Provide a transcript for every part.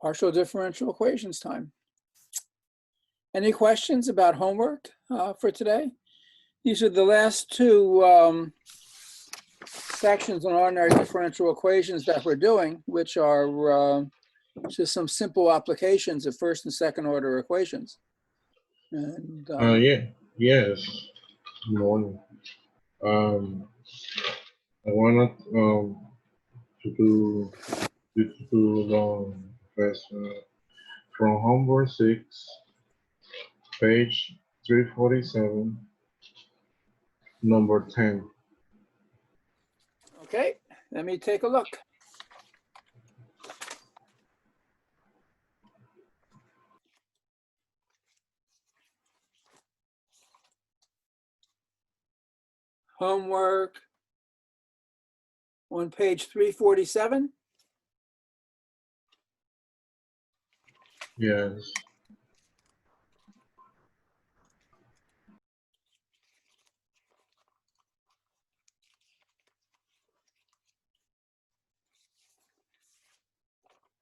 Partial differential equations time. Any questions about homework for today? These are the last two sections on ordinary differential equations that we're doing, which are just some simple applications of first and second order equations. And, Yes. Good morning. I wanted to do first from homework 6, page 347, number 10. okay, let me take a look. Homework on page 347. Yes.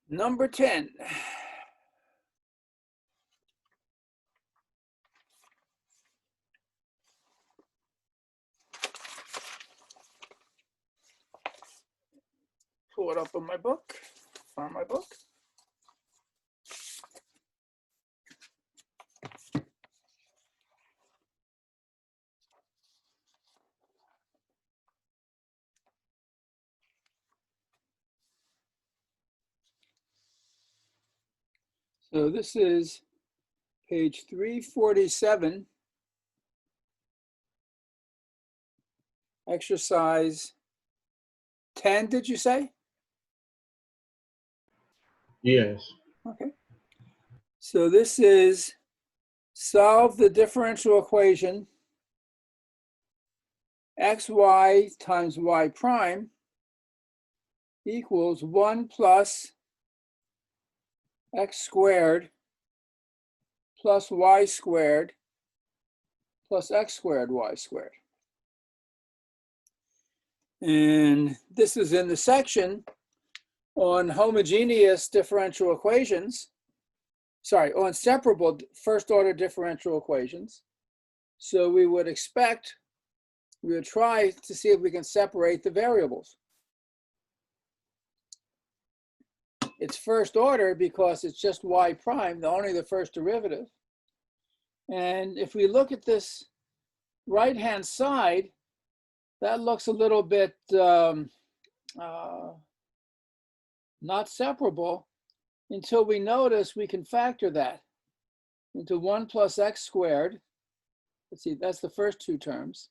Number 10. Pull it up in my book, find my book. So this is page 347, exercise 10, did you say? Yes. Okay. So this is solve the differential equation xy times y prime equals 1 plus x squared plus y squared plus x squared y squared. And this is in the section on homogeneous differential equations, on separable first order differential equations. So we would try to see if we can separate the variables. It's first order because it's just y prime, only the first derivative. And if we look at this right-hand side, that looks a little bit not separable until we notice we can factor that into 1 plus x squared. Let's see, that's the first two terms.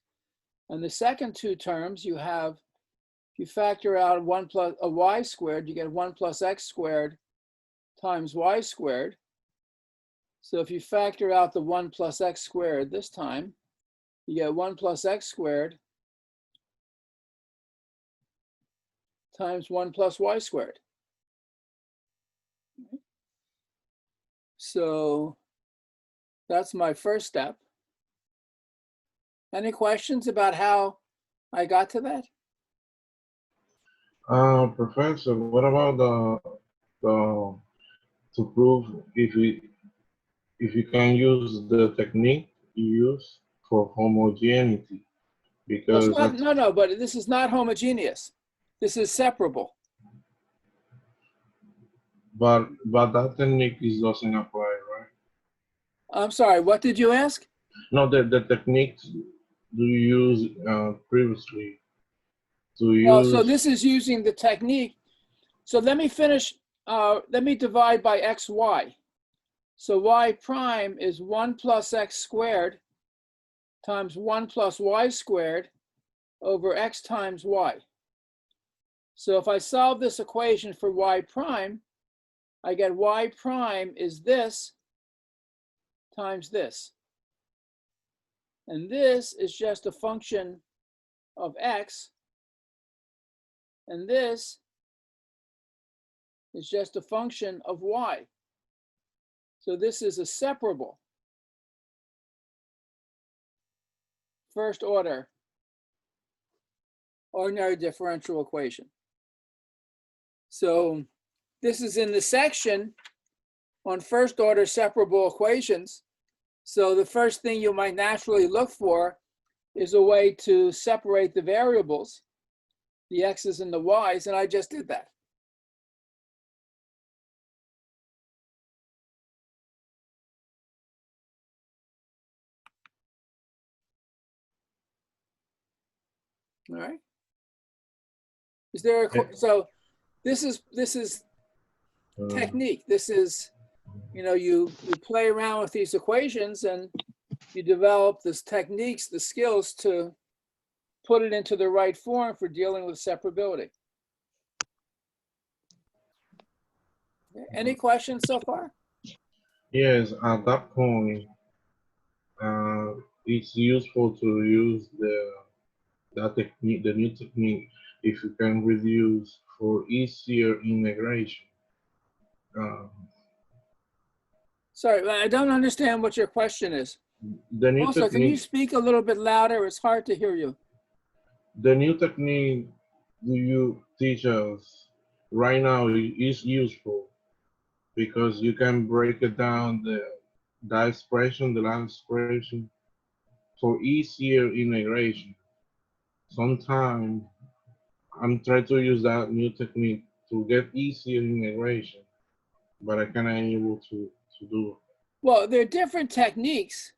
And the second two terms you have, if you factor out 1 plus a y squared, you get 1 plus x squared times y squared. So if you factor out the 1 plus x squared this time, you get 1 plus x squared times 1 plus y squared. So that's my first step. Any questions about how I got to that? Professor, what about the to prove if you can use the technique you use for homogeneity? Because Well, no, but this is not homogeneous. This is separable. but that technique doesn't apply, right? I'm sorry, what did you ask? No, the techniques you use previously to Oh, use. so this is using the technique. So let me finish, let me divide by xy. So y prime is 1 plus x squared times 1 plus y squared over x times y. So if I solve this equation for y prime, I get y prime is this times this. And this is just a function of x. And this is just a function of y. So this is a separable first order ordinary differential equation. So this is in the section on first order separable equations. So the first thing you might naturally look for is a way to separate the variables, the x's and the y's, and I just did that. All right. Is there a, so this is technique. This is, you know, you play around with these equations and you develop this techniques, the skills to put it into the right form for dealing with separability. Any questions so far? Yes, at that point, it's useful to use that technique, the new technique, if you can reduce for easier integration. Sorry, I don't understand what your question is. The new Also, can you technique, speak a little bit louder? It's hard to hear you. the new technique you teach us right now is useful because you can break it down that expression, the last expression, for easier integration. Sometimes I'm trying to use that new technique to get easier integration, but I cannot able to do it. Well, there are different techniques.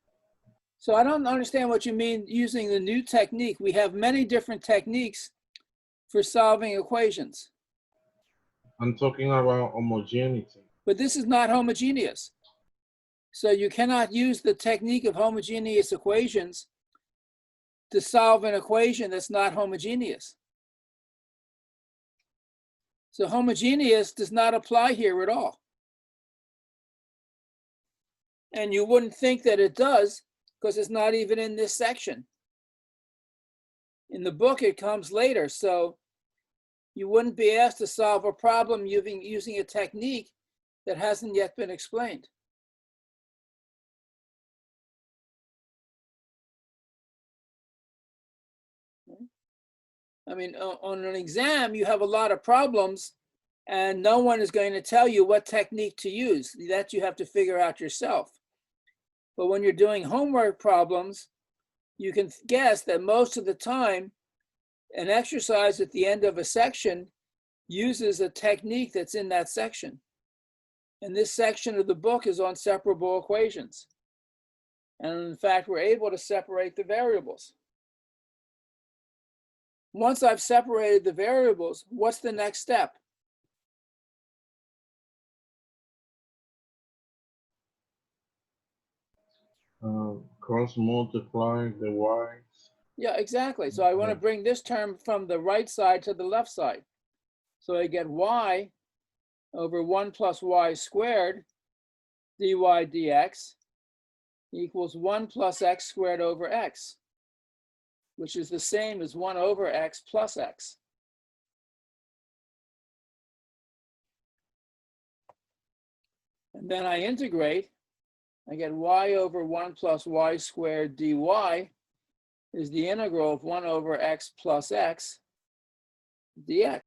So I don't understand what you mean using the new technique. We have many different techniques for solving equations. I'm talking about homogeneity. But this is not homogeneous. So you cannot use the technique of homogeneous equations to solve an equation that's not homogeneous. So homogeneous does not apply here at all. And you wouldn't think that it does because it's not even in this section. In the book, it comes later. So you wouldn't be asked to solve a problem using a technique that hasn't yet been explained. I mean, on an exam, you have a lot of problems and no one is going to tell you what technique to use. That you have to figure out yourself. But when you're doing homework problems, you can guess that most of the time, an exercise at the end of a section uses a technique that's in that section. And this section of the book is on separable equations. And in fact, we're able to separate the variables. Once I've separated the variables, what's the next step? Cross multiply the y's. Yeah, exactly. So I want to bring this term from the right side to the left side. So I get y over 1 plus y squared dy dx equals 1 plus x squared over x, which is the same as 1 over x plus x. And then I integrate, I get y over 1 plus y squared dy is the integral of 1 over x plus x dx.